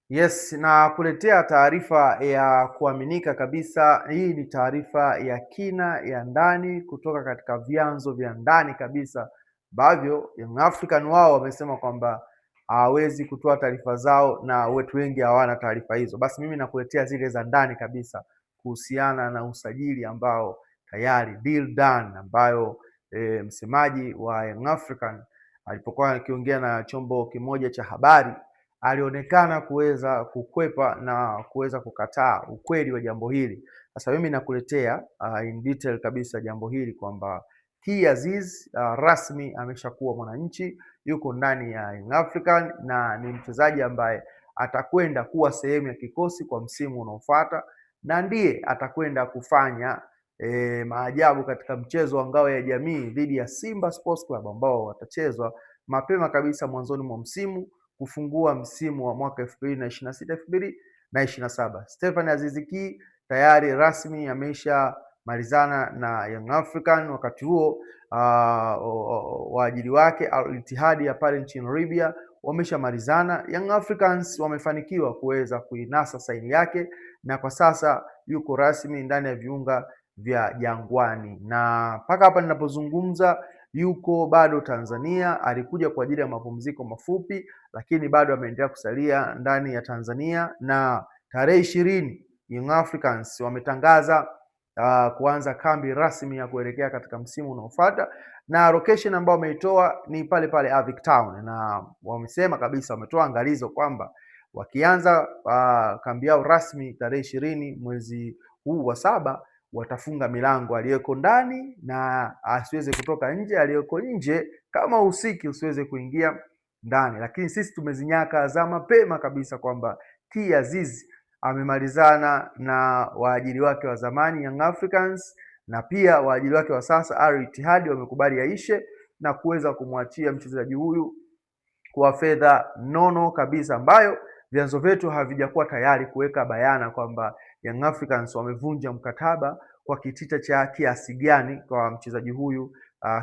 Yes, na kuletea taarifa ya kuaminika kabisa. Hii ni taarifa ya kina ya ndani kutoka katika vyanzo vya ndani kabisa ambavyo Young African wao wamesema kwamba hawawezi kutoa taarifa zao na watu wengi hawana taarifa hizo. Basi mimi nakuletea zile za ndani kabisa kuhusiana na usajili ambao tayari deal done, ambayo msemaji wa Young African alipokuwa akiongea na chombo kimoja cha habari alionekana kuweza kukwepa na kuweza kukataa ukweli wa jambo hili. Sasa mimi nakuletea in detail kabisa jambo hili kwamba Ki Aziz rasmi ameshakuwa mwananchi, yuko ndani ya Young African na ni mchezaji ambaye atakwenda kuwa sehemu ya kikosi kwa msimu unaofuata na ndiye atakwenda kufanya maajabu katika mchezo wa ngao ya jamii dhidi ya Simba Sports Club ambao watachezwa mapema kabisa mwanzoni mwa msimu kufungua msimu wa mwaka 2026 2027. Stephen Aziz Ki tayari rasmi ameshamalizana na Young African. Wakati huo waajili wake Al Ittihad ya pale nchini Libya wameshamalizana. Young Africans wamefanikiwa kuweza kuinasa saini yake na kwa sasa yuko rasmi ndani ya viunga vya Jangwani, na mpaka hapa ninapozungumza yuko bado Tanzania. Alikuja kwa ajili ya mapumziko mafupi, lakini bado ameendelea kusalia ndani ya Tanzania, na tarehe 20 Young Africans wametangaza kuanza kambi rasmi ya kuelekea katika msimu unaofuata, na location ambayo wameitoa ni pale pale Avic Town, na wamesema kabisa, wametoa angalizo kwamba wakianza kambi yao rasmi tarehe 20 mwezi huu wa 7 watafunga milango, aliyeko ndani na asiweze kutoka nje, aliyeko nje kama usiki usiweze kuingia ndani. Lakini sisi tumezinyaka za mapema kabisa kwamba Ki Aziz amemalizana na waajiri wake wa zamani Young Africans, na pia waajiri wake wa sasa Al Ittihad wamekubali yaishe na kuweza kumwachia mchezaji huyu kwa fedha nono kabisa, ambayo vyanzo vyetu havijakuwa tayari kuweka bayana kwamba Young Africans wamevunja mkataba kwa kitita cha kiasi gani kwa mchezaji huyu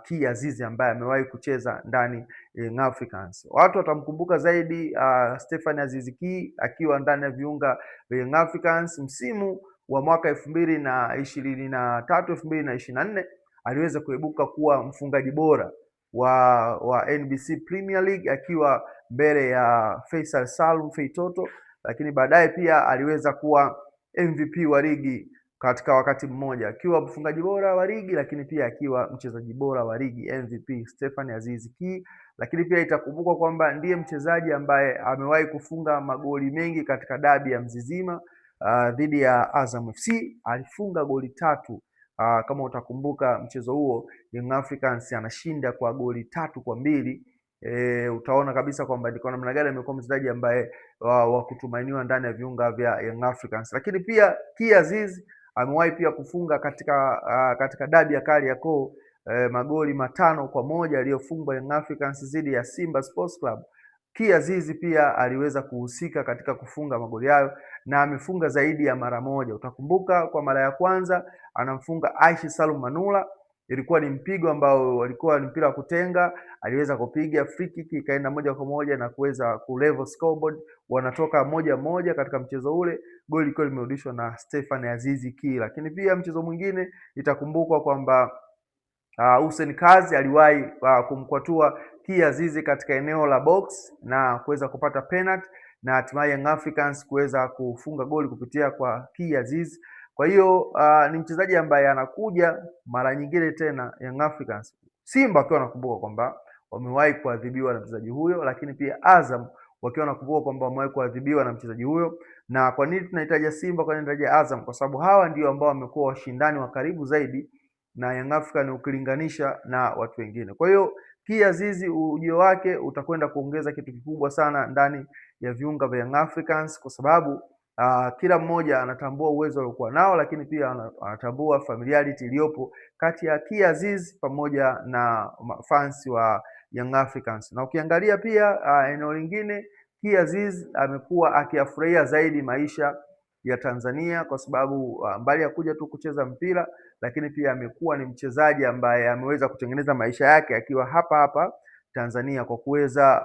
Ki Aziz ambaye amewahi kucheza ndani Young Africans. Watu watamkumbuka zaidi Stephen Aziz Ki akiwa ndani ya viunga vya Young Africans msimu wa mwaka 2023 2024 aliweza kuibuka kuwa mfungaji bora wa NBC Premier League akiwa mbele ya Faisal Salum Feitoto, lakini baadaye pia aliweza kuwa MVP wa ligi katika wakati mmoja, akiwa mfungaji bora wa ligi lakini pia akiwa mchezaji bora wa ligi MVP Stephen Aziz Ki. Lakini pia itakumbukwa kwamba ndiye mchezaji ambaye amewahi kufunga magoli mengi katika dabi ya Mzizima dhidi ya Azam FC, alifunga goli 3. Kama utakumbuka mchezo huo Young Africans anashinda kwa goli 3-2. Utaona kabisa kwamba ni kwa namna gani amekuwa mchezaji ambaye wa kutumainiwa ndani ya viunga vya Young Africans. Lakini pia Ki Aziz amewahi pia kufunga katika dabi ya Kariakoo magoli 5-1 aliyofungwa Young Africans dhidi ya Simba Sports Club. Ki Aziz pia aliweza kuhusika katika kufunga magoli hayo na amefunga zaidi ya mara moja. Utakumbuka kwa mara ya kwanza anamfunga Aishi Salum Manula, ilikuwa ni mpigo ambao walikuwa ni mpira wa kutenga, aliweza kupiga free kick ikaenda moja kwa moja na kuweza ku level scoreboard, wanatoka 1-1 katika mchezo ule, goli lilikuwa limerudishwa na Stephen Aziz Ki. Lakini pia mchezo mwingine itakumbukwa kwamba Hussein Kazi aliwahi kumkwatua Ki Aziz katika eneo la box na kuweza kupata penalty na hatimaye Young Africans kuweza kufunga goli kupitia kwa Ki Aziz. Kwa hiyo ni mchezaji ambaye anakuja mara nyingine tena Young Africans. Simba wakiwa wanakumbuka kwamba wamewahi kuadhibiwa na mchezaji huyo, lakini pia Azam wakiwa wanakumbuka kwamba wamewahi kuadhibiwa na mchezaji huyo. Na kwa nini tunahitaji Simba, kwa nini tunahitaji Azam? Kwa sababu hawa ndio ambao wamekuwa washindani wa karibu zaidi na Young African ukilinganisha na watu wengine. Kwa hiyo Ki Aziz ujio wake utakwenda kuongeza kitu kikubwa sana ndani ya viunga vya Young Africans, kwa sababu kila mmoja anatambua uwezo aliokuwa nao, lakini pia anatambua familiarity iliyopo kati ya Ki Aziz pamoja na fans wa Young Africans. Na ukiangalia pia eneo lingine, Ki Aziz amekuwa akiyafurahia zaidi maisha ya Tanzania kwa sababu mbali ya kuja tu kucheza mpira, lakini pia amekuwa ni mchezaji ambaye ameweza kutengeneza maisha yake akiwa hapa hapa Tanzania kwa kuweza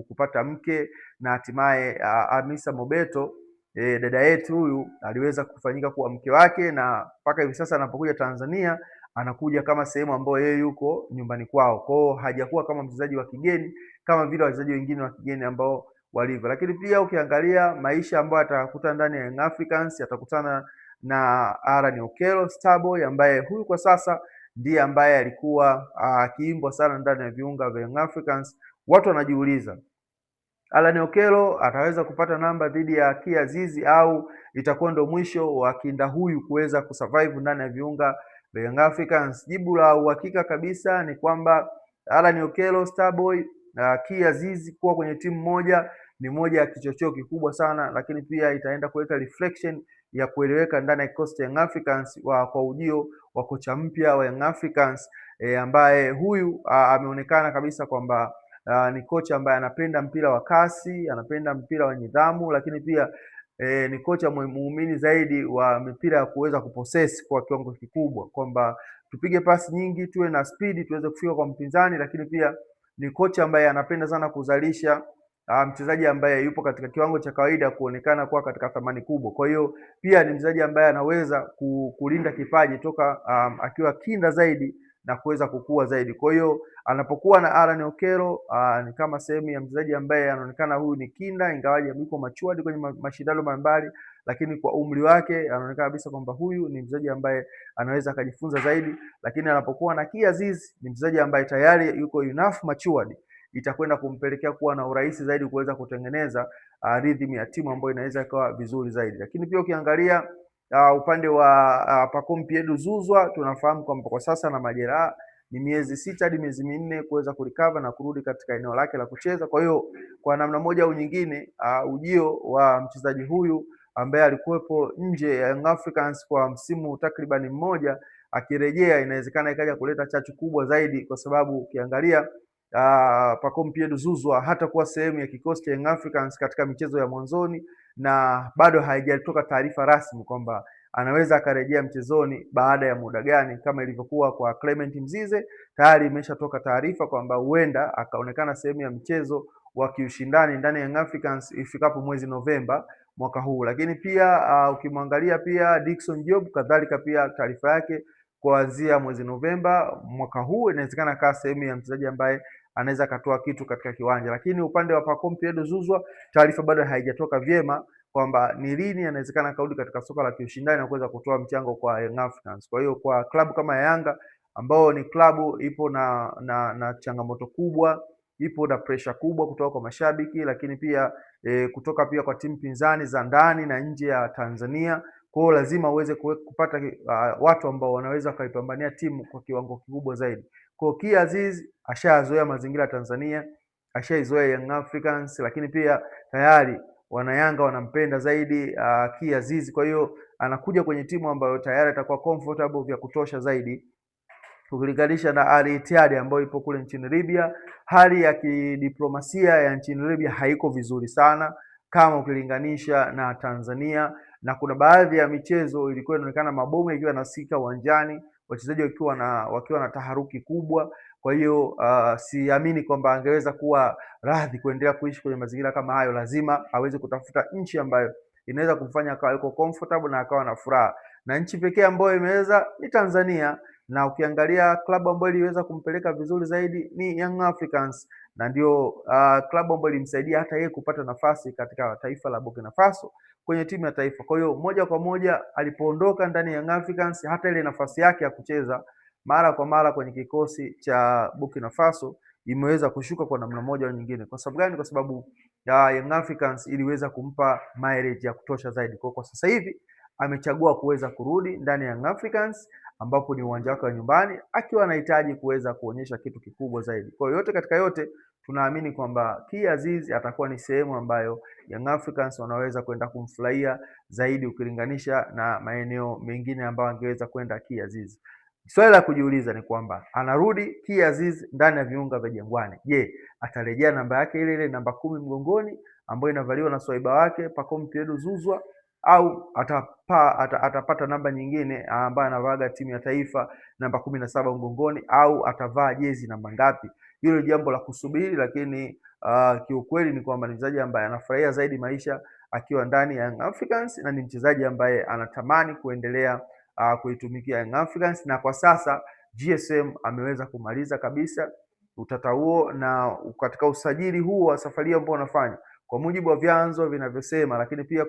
kupata mke na hatimaye Hamisa Mobeto dada yetu huyu aliweza kufanyika kuwa mke wake, na mpaka hivi sasa anapokuja Tanzania anakuja kama sehemu ambayo yeye yuko nyumbani kwao. Kwa hiyo hajakuwa kama mchezaji wa kigeni kama vile wachezaji wengine wa kigeni ambao walivyo. Lakini pia ukiangalia maisha ambayo atakuta ndani ya Young Africans, atakutana na Aaron Okello Starboy, ambaye huyu kwa sasa ndiye ambaye alikuwa akiimbwa sana ndani ya viunga vya Young Africans. Watu wanajiuliza Aaron Okello ataweza kupata namba dhidi ya Kia Azizi au itakuwa ndo mwisho wa kinda huyu kuweza kusurvive ndani ya viunga vya Young Africans? Jibu la uhakika kabisa ni kwamba Aaron Okello Starboy na Kia Azizi kuwa kwenye timu moja ni moja ya kichocheo kikubwa sana, lakini pia itaenda kuleta reflection ya kueleweka ndani ya kikosi cha Young Africans kwa ujio wa kocha mpya wa Young Africans ambaye huyu ameonekana kabisa kwamba ni kocha ambaye anapenda mpira wa kasi, anapenda mpira wa nidhamu, lakini pia ni kocha muumini zaidi wa mipira ya kuweza kupossess kwa kiwango kikubwa, kwamba tupige pasi nyingi, tuwe na speed, tuweze kufika kwa mpinzani, lakini pia ni kocha ambaye anapenda sana kuzalisha mchezaji ambaye yupo katika kiwango cha kawaida kuonekana kuwa katika thamani kubwa. Kwa hiyo pia ni mchezaji ambaye anaweza kulinda kipaji toka akiwa kinda zaidi na kuweza kukua zaidi. Kwa hiyo anapokuwa na Aaron Okello ni kama sehemu ya mchezaji ambaye anaonekana huyu ni kinda, ingawaje yuko matured kwenye mashindano mbalimbali, lakini kwa umri wake anaonekana kabisa kwamba huyu ni mchezaji ambaye anaweza akajifunza zaidi. Lakini anapokuwa na Kia Azizi ni mchezaji ambaye tayari yuko enough matured, itakwenda kumpelekea kuwa na urahisi zaidi kuweza kutengeneza rhythm ya timu ambayo inaweza ikawa vizuri zaidi. Lakini pia ukiangalia upande wa Pacome Pierre Zouzoua, tunafahamu kwamba kwa sasa na majeraha, ni miezi 6 hadi miezi 4 kuweza kurecover na kurudi katika eneo lake la kucheza. Kwa hiyo kwa namna moja au nyingine ujio wa mchezaji huyu ambaye alikuwepo nje ya Young Africans kwa msimu takriban mmoja, akirejea inawezekana ikaja kuleta chachu kubwa zaidi, kwa sababu ukiangalia Pacome Pierre Zouzoua hatakuwa sehemu ya kikosi cha Young Africans katika michezo ya mwanzoni, na bado haijatoka taarifa rasmi kwamba anaweza akarejea mchezoni baada ya muda gani. Kama ilivyokuwa kwa Clement Mzize, tayari imeshatoka taarifa kwamba huenda akaonekana sehemu ya mchezo wa kiushindani ndani ya Young Africans ifikapo mwezi Novemba mwaka huu. Lakini pia ukimwangalia pia Dickson Job, kadhalika pia taarifa yake kuanzia mwezi Novemba mwaka huu inawezekana kaa sehemu ya mchezaji ambaye anaweza akatoa kitu katika kiwanja. Lakini upande wa Pacome Pierre Zouzoua, taarifa bado haijatoka vyema kwamba ni lini anawezekana karudi katika soka la kiushindani na kuweza kutoa mchango kwa Young Africans. Kwa hiyo kwa klabu kama ya Yanga ambao ni klabu ipo na changamoto kubwa, ipo na pressure kubwa kutoka kwa mashabiki, lakini pia kutoka pia kwa timu pinzani za ndani na nje ya Tanzania. Kwa hiyo lazima uweze kupata watu ambao wanaweza kaipambania timu kwa kiwango kikubwa zaidi. Kwa Kia Azizi ashazoea mazingira ya Tanzania, ashaizoea Young Africans, lakini pia tayari wanayanga wanampenda zaidi Kia Azizi. Kwa hiyo anakuja kwenye timu ambayo tayari atakuwa comfortable vya kutosha zaidi, ukilinganisha na Al Ittihad ambayo ipo kule nchini Libya. Hali ya kidiplomasia ya nchini Libya haiko vizuri sana kama ukilinganisha na Tanzania, na kuna baadhi ya michezo ilikuwa inaonekana mabomu ikiwa nasikika uwanjani, wachezaji wakiwa na taharuki kubwa. Kwa hiyo siamini kwamba angeweza kuwa radhi kuendelea kuishi kwenye mazingira kama hayo. Lazima aweze kutafuta nchi ambayo inaweza kumfanya akawa yuko comfortable na akawa na furaha, na nchi pekee ambayo imeweza ni Tanzania. Na ukiangalia klabu ambayo iliweza kumpeleka vizuri zaidi ni Young Africans, na ndio klabu ambayo ilimsaidia hata yeye kupata nafasi katika taifa la Burkina Faso kwenye timu ya taifa. Kwa hiyo moja kwa moja alipoondoka ndani ya Young Africans, hata ile nafasi yake ya kucheza mara kwa mara kwenye kikosi cha Burkina Faso imeweza kushuka kwa namna moja au nyingine. Kwa sababu gani? Kwa sababu Young Africans iliweza kumpa mileage ya kutosha zaidi. Kwa sasa hivi amechagua kuweza kurudi ndani ya Young Africans ambapo ni uwanja wake wa nyumbani, akiwa anahitaji kuweza kuonyesha kitu kikubwa zaidi. Kwa yote katika yote, tunaamini kwamba Kia Azizi atakuwa ni sehemu ambayo Young Africans wanaweza kwenda kumfurahia zaidi ukilinganisha na maeneo mengine ambayo angeweza kwenda Kia Azizi. Swali la kujiuliza ni kwamba anarudi Kia Azizi ndani ya viunga vya Jangwani. Je, atarejea namba yake ile ile namba 10 mgongoni ambayo inavaliwa na swaiba wake Pacome Pierre Zouzoua, au atapata namba nyingine ambayo anavaa timu ya taifa namba 17 mgongoni, au atavaa jezi namba ngapi? hilo jambo la kusubiri, lakini kiukweli ni kwamba ni mchezaji ambaye anafurahia zaidi maisha akiwa ndani ya Young Africans na ni mchezaji ambaye anatamani kuendelea kuitumikia Young Africans, na kwa sasa GSM ameweza kumaliza kabisa utata huo, na katika usajili huu wa safari ambao wanafanya kwa mujibu wa vyanzo vinavyosema, lakini pia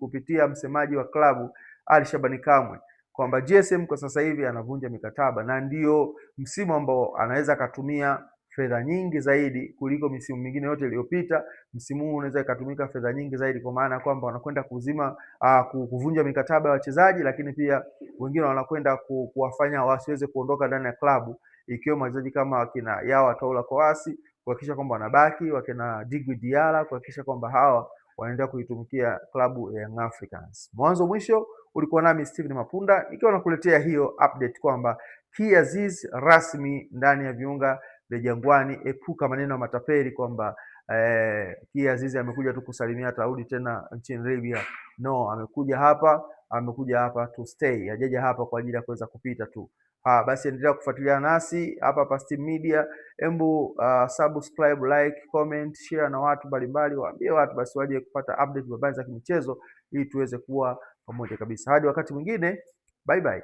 kupitia msemaji wa klabu Ali Shabani Kamwe kwamba GSM kwa sasa hivi anavunja mikataba na ndio msimu ambao anaweza akatumia fedha nyingi zaidi kuliko misimu mingine yote iliyopita. Msimu huu unaweza ikatumika fedha nyingi zaidi, kwa maana kwamba wanakwenda kuvunja mikataba ya wachezaji, lakini pia wengine wanakwenda kuwafanya wasiweze kuondoka ndani ya klabu, ikiwemo wachezaji kama wakina Yao Taula Kowasi kuhakikisha kwamba wanabaki, wakina Djigui Diarra kuhakikisha kwamba hawa wanaendelea kuitumikia klabu ya Young Africans. Mwanzo mwisho ulikuwa nami Steven Mapunda nikiwa nakuletea hiyo update kwamba Ki Aziz rasmi ndani ya viunga vya Jangwani. Epuka maneno ya matapeli kwamba Ki Aziz amekuja tu kusalimia atarudi tena nchini Libya. No, amekuja hapa to stay. Hajaja hapa kwa ajili ya kuweza kupita tu. Basi endelea kufuatilia nasi hapa Steam Media. Embu subscribe, like, comment, share na watu mbalimbali, waambie watu basi waje kupata update mbalimbali za kimichezo ili tuweze kuwa pamoja kabisa. Hadi wakati mwingine, bye bye.